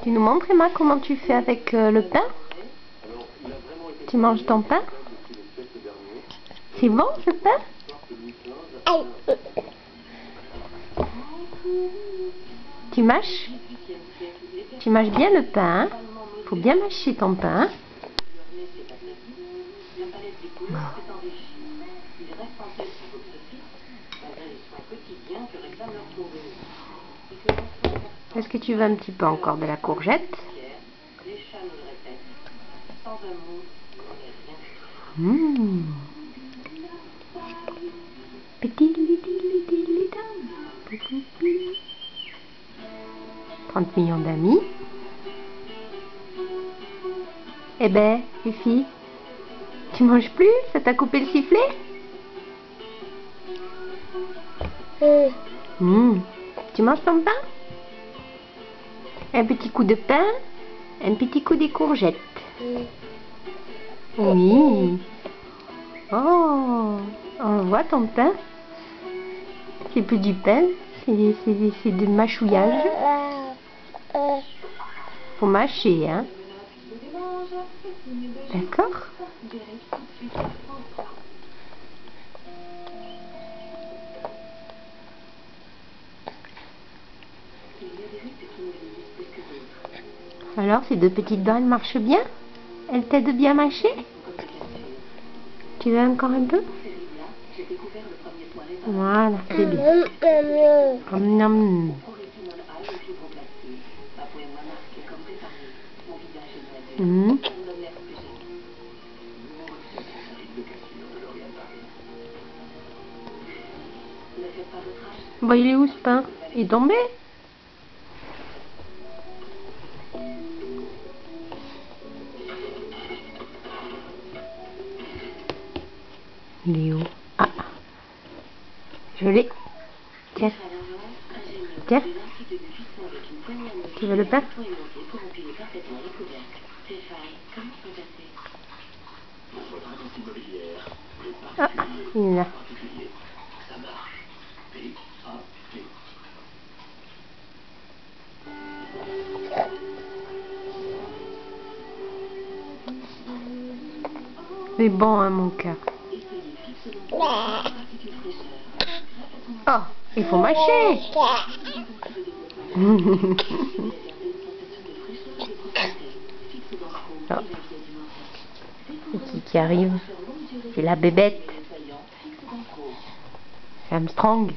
Tu nous montres, Emma, comment tu fais avec le pain? Tu manges ton pain? C'est bon, ce pain? Tu mâches? Tu mâches bien le pain, hein? Faut bien mâcher ton pain. Est-ce que tu veux un petit peu encore de la courgette? Mmh. Petit 30 millions d'amis. Eh ben, Fifi, tu manges plus? Ça t'a coupé le sifflet? Tu manges ton pain? Un petit coup de pain, un petit coup de courgette. Oui. Oh, on voit ton pain. C'est plus du pain, c'est du mâchouillage. Faut mâcher, hein. D'accord? Alors, ces deux petites dents, elles marchent bien? Elles t'aident bien à mâcher? Tu veux encore un peu? Voilà, c'est bien. Nom. Bah, il est où ce pain? Il est tombé? Il est où? Ah, je l'ai. Tiens. Tiens. Tu veux le pain? Ah, il est là. C'est bon, hein, mon cœur. Oh, il faut mâcher. Oh. C'est qui arrive? C'est la bébête. C'est Armstrong.